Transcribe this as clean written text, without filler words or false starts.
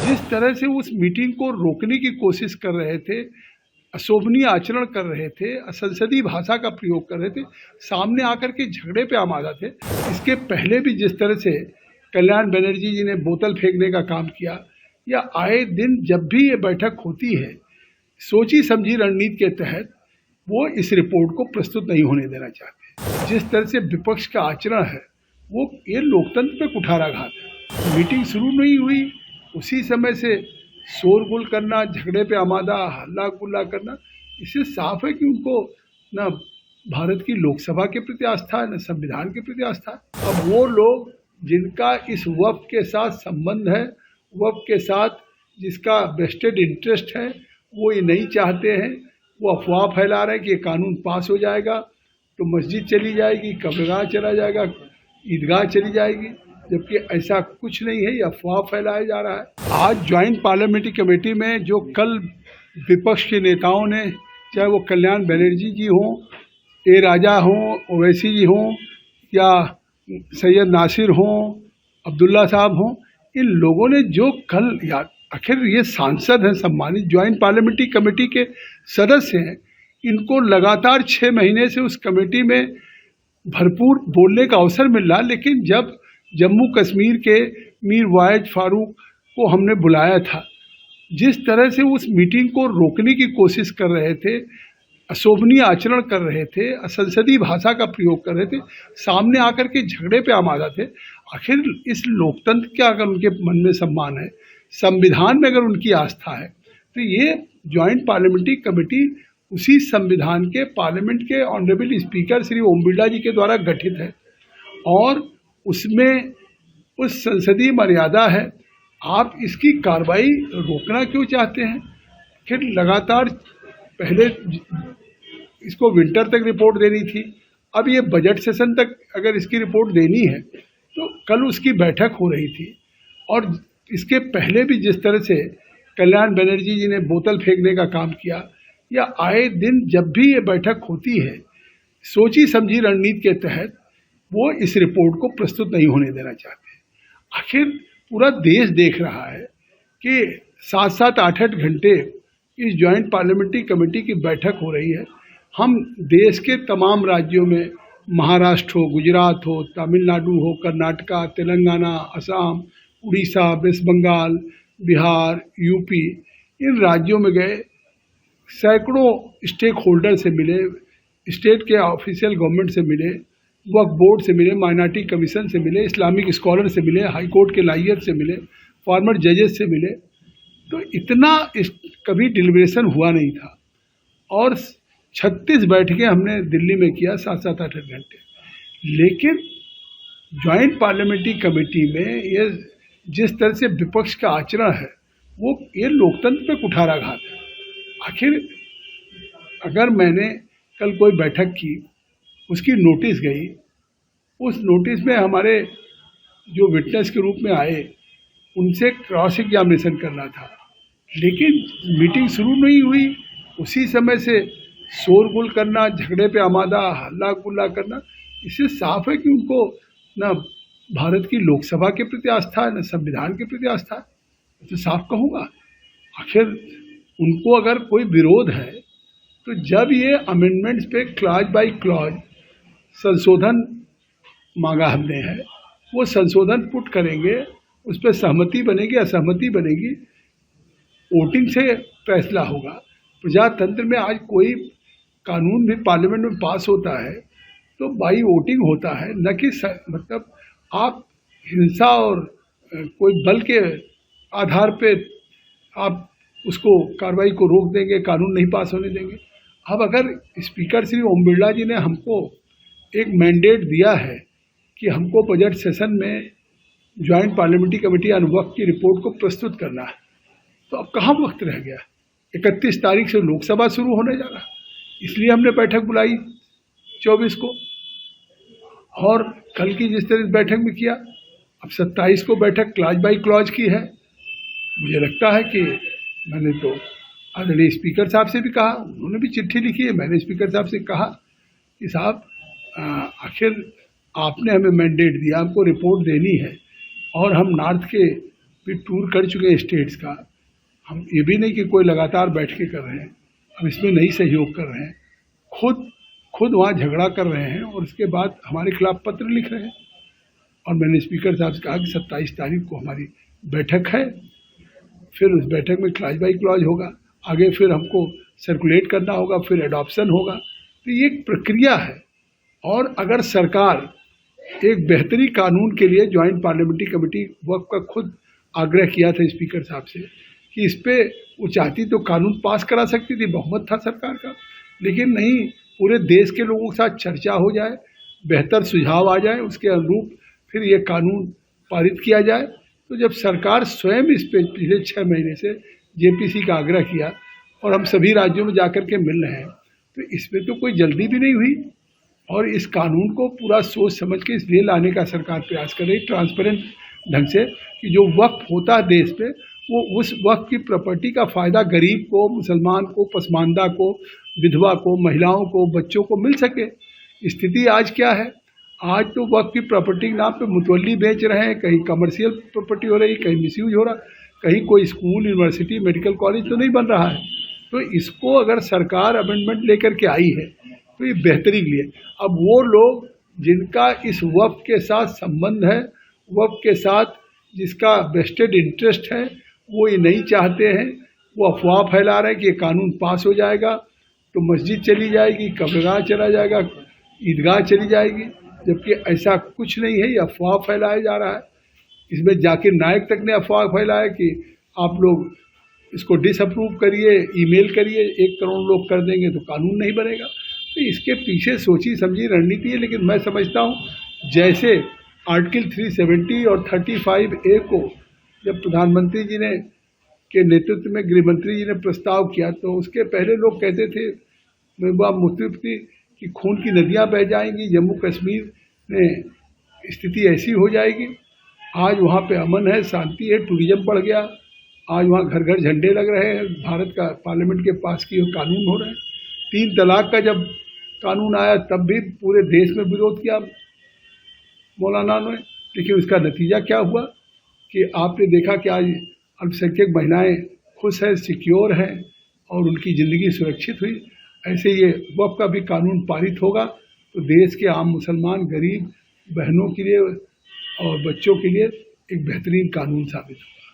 जिस तरह से उस मीटिंग को रोकने की कोशिश कर रहे थे, अशोभनीय आचरण कर रहे थे, असंसदीय भाषा का प्रयोग कर रहे थे, सामने आकर के झगड़े पे आमादा थे। इसके पहले भी जिस तरह से कल्याण बनर्जी जी ने बोतल फेंकने का काम किया, या आए दिन जब भी ये बैठक होती है, सोची समझी रणनीति के तहत वो इस रिपोर्ट को प्रस्तुत नहीं होने देना चाहते। जिस तरह से विपक्ष का आचरण है, वो ये लोकतंत्र पे कुठाराघात है। मीटिंग शुरू नहीं हुई, उसी समय से शोरगुल करना, झगड़े पे आमादा, हल्ला गुल्ला करना, इससे साफ है कि उनको न भारत की लोकसभा के प्रति आस्था है, न संविधान के प्रति आस्था है। अब वो लोग जिनका इस वफ़्त के साथ संबंध है, वफ़्त के साथ जिसका वेस्टेड इंटरेस्ट है, वो ये नहीं चाहते हैं। वो अफवाह फैला रहे हैं कि ये कानून पास हो जाएगा तो मस्जिद चली जाएगी, कब्रगाह चला जाएगा, ईदगाह चली जाएगी, जबकि ऐसा कुछ नहीं है। ये अफवाह फैलाया जा रहा है। आज ज्वाइंट पार्लियामेंट्री कमेटी में जो कल विपक्ष के नेताओं ने, चाहे वो कल्याण बनर्जी जी हों, ए राजा हों, ओवैसी जी हों, या सैयद नासिर हों, अब्दुल्ला साहब हों, इन लोगों ने जो कल, या आखिर ये सांसद हैं, सम्मानित ज्वाइंट पार्लियामेंट्री कमेटी के सदस्य हैं, इनको लगातार 6 महीने से उस कमेटी में भरपूर बोलने का अवसर मिल रहा, लेकिन जब जम्मू कश्मीर के मीर वाहिद फारूक को हमने बुलाया था, जिस तरह से उस मीटिंग को रोकने की कोशिश कर रहे थे, अशोभनीय आचरण कर रहे थे, असंसदीय भाषा का प्रयोग कर रहे थे, सामने आकर के झगड़े पे आमादा थे। आखिर इस लोकतंत्र का अगर उनके मन में सम्मान है, संविधान में अगर उनकी आस्था है, तो ये ज्वाइंट पार्लियामेंट्री कमेटी उसी संविधान के, पार्लियामेंट के ऑनरेबल स्पीकर श्री ओम बिरला जी के द्वारा गठित है, और उसमें उस संसदीय मर्यादा है। आप इसकी कार्रवाई रोकना क्यों चाहते हैं? फिर लगातार पहले इसको विंटर तक रिपोर्ट देनी थी, अब ये बजट सेशन तक अगर इसकी रिपोर्ट देनी है, तो कल उसकी बैठक हो रही थी। और इसके पहले भी जिस तरह से कल्याण बनर्जी जी ने बोतल फेंकने का काम किया, या आए दिन जब भी ये बैठक होती है, सोची समझी रणनीति के तहत वो इस रिपोर्ट को प्रस्तुत नहीं होने देना चाहते। आखिर पूरा देश देख रहा है कि 7-7, 8-8 घंटे इस ज्वाइंट पार्लियामेंट्री कमेटी की बैठक हो रही है। हम देश के तमाम राज्यों में, महाराष्ट्र हो, गुजरात हो, तमिलनाडु हो, कर्नाटका, तेलंगाना, असम, उड़ीसा, वेस्ट बंगाल, बिहार, यूपी, इन राज्यों में गए, सैकड़ों स्टेक होल्डर से मिले, स्टेट के ऑफिशियल गवर्नमेंट से मिले, वक्फ बोर्ड से मिले, माइनॉरिटी कमीशन से मिले, इस्लामिक स्कॉलर से मिले, हाई कोर्ट के लाइयर से मिले, फॉर्मर जजेस से मिले। तो इतना कभी डिलिब्रेशन हुआ नहीं था। और 36 बैठकें हमने दिल्ली में किया, 7-7, 8-8 घंटे। लेकिन ज्वाइंट पार्लियामेंट्री कमेटी में ये जिस तरह से विपक्ष का आचरण है, वो ये लोकतंत्र पे कुठाराघात है। आखिर अगर मैंने कल कोई बैठक की, उसकी नोटिस गई, उस नोटिस में हमारे जो विटनेस के रूप में आए, उनसे क्रॉस एग्जामिनेशन करना था, लेकिन मीटिंग शुरू नहीं हुई, उसी समय से शोरगुल करना, झगड़े पे आमादा, हल्ला गुल्ला करना, इससे साफ है कि उनको न भारत की लोकसभा के प्रति आस्था है, न संविधान के प्रति आस्था है। तो साफ कहूँगा, आखिर उनको अगर कोई विरोध है, तो जब ये अमेंडमेंट्स पे क्लॉज बाय क्लॉज संशोधन मांगा हमने है, वो संशोधन पुट करेंगे, उस पर सहमति बनेगी, असहमति बनेगी, वोटिंग से फैसला होगा। प्रजातंत्र में आज कोई कानून भी पार्लियामेंट में पास होता है तो बाई वोटिंग होता है, न कि मतलब आप हिंसा और कोई बल के आधार पे आप उसको कार्रवाई को रोक देंगे, कानून नहीं पास होने देंगे। अब अगर स्पीकर श्री ओम बिरला जी ने हमको एक मैंडेट दिया है कि हमको बजट सेशन में ज्वाइंट पार्लियामेंट्री कमेटी ऑन वक्फ की रिपोर्ट को प्रस्तुत करना है, तो अब कहाँ वक्त रह गया? 31 तारीख से लोकसभा शुरू होने जा रहा, इसलिए हमने बैठक बुलाई 24 को, और कल की जिस तरह बैठक में किया, अब 27 को बैठक क्लॉज बाई क्लॉज की है। मुझे लगता है कि मैंने तो आदरणीय स्पीकर साहब से भी कहा, उन्होंने भी चिट्ठी लिखी है, मैंने स्पीकर साहब से कहा कि साहब आखिर आपने हमें मैंडेट दिया, हमको रिपोर्ट देनी है, और हम नॉर्थ के भी टूर कर चुके हैं स्टेट्स का। हम ये भी नहीं कि कोई लगातार बैठ के कर रहे हैं, हम इसमें नहीं सहयोग कर रहे हैं, खुद वहाँ झगड़ा कर रहे हैं और उसके बाद हमारे खिलाफ पत्र लिख रहे हैं। और मैंने स्पीकर साहब से कहा कि 27 तारीख को हमारी बैठक है, फिर उस बैठक में क्लॉज बाई क्लॉज होगा, आगे फिर हमको सर्कुलेट करना होगा, फिर एडॉप्शन होगा। तो ये एक प्रक्रिया है। और अगर सरकार एक बेहतरी कानून के लिए जॉइंट पार्लियामेंट्री कमेटी वक्त का खुद आग्रह किया था स्पीकर साहब से कि इस पे वो चाहती तो कानून पास करा सकती थी, बहुमत था सरकार का, लेकिन नहीं, पूरे देश के लोगों के साथ चर्चा हो जाए, बेहतर सुझाव आ जाए, उसके अनुरूप फिर ये कानून पारित किया जाए। तो जब सरकार स्वयं इस पे पिछले 6 महीने से जेपीसी का आग्रह किया और हम सभी राज्यों में जाकर के मिल रहे हैं, तो इसमें तो कोई जल्दी भी नहीं हुई। और इस कानून को पूरा सोच समझ के इसलिए लाने का सरकार प्रयास कर रही, ट्रांसपेरेंट ढंग से, कि जो वक्फ होता है देश पे, वो उस वक्त की प्रॉपर्टी का फ़ायदा गरीब को, मुसलमान को, पसमानदा को, विधवा को, महिलाओं को, बच्चों को मिल सके। स्थिति आज क्या है? आज तो वक्त की प्रॉपर्टी के नाम पे मुतवल्ली बेच रहे हैं, कहीं कमर्शियल प्रॉपर्टी हो रही, कहीं मिसयूज हो रहा, कहीं कोई स्कूल, यूनिवर्सिटी, मेडिकल कॉलेज तो नहीं बन रहा है। तो इसको अगर सरकार अमेंडमेंट लेकर के आई है तो ये बेहतरी के लिए। अब वो लोग जिनका इस वक्फ के साथ संबंध है, वक्फ के साथ जिसका वेस्टेड इंटरेस्ट है, वो ये नहीं चाहते हैं, वो अफवाह फैला रहे हैं कि ये कानून पास हो जाएगा तो मस्जिद चली जाएगी, कब्रगाह चला जाएगा, ईदगाह चली जाएगी, जबकि ऐसा कुछ नहीं है, ये अफवाह फैलाया जा रहा है। इसमें जाकिर नायक तक ने अफवाह फैलाया कि आप लोग इसको डिसअप्रूव करिए, ईमेल करिए, 1 करोड़ लोग कर देंगे तो कानून नहीं बनेगा। तो इसके पीछे सोची समझी रणनीति है। लेकिन मैं समझता हूँ जैसे आर्टिकल 370 और 35A को जब प्रधानमंत्री जी ने के नेतृत्व में गृह मंत्री जी ने प्रस्ताव किया, तो उसके पहले लोग कहते थे महबूबा मुफ्ती कि खून की नदियाँ बह जाएंगी, जम्मू कश्मीर में स्थिति ऐसी हो जाएगी। आज वहाँ पे अमन है, शांति है, टूरिज्म बढ़ गया, आज वहाँ घर घर झंडे लग रहे हैं, भारत का पार्लियामेंट के पास किए कानून हो रहे हैं। 3 तलाक का जब कानून आया तब भी पूरे देश में विरोध किया मौलाना ने, लेकिन उसका नतीजा क्या हुआ कि आपने देखा कि आज अल्पसंख्यक महिलाएं खुश हैं, सिक्योर हैं और उनकी ज़िंदगी सुरक्षित हुई। ऐसे ये वक्फ का भी कानून पारित होगा तो देश के आम मुसलमान, गरीब बहनों के लिए और बच्चों के लिए एक बेहतरीन कानून साबित होगा।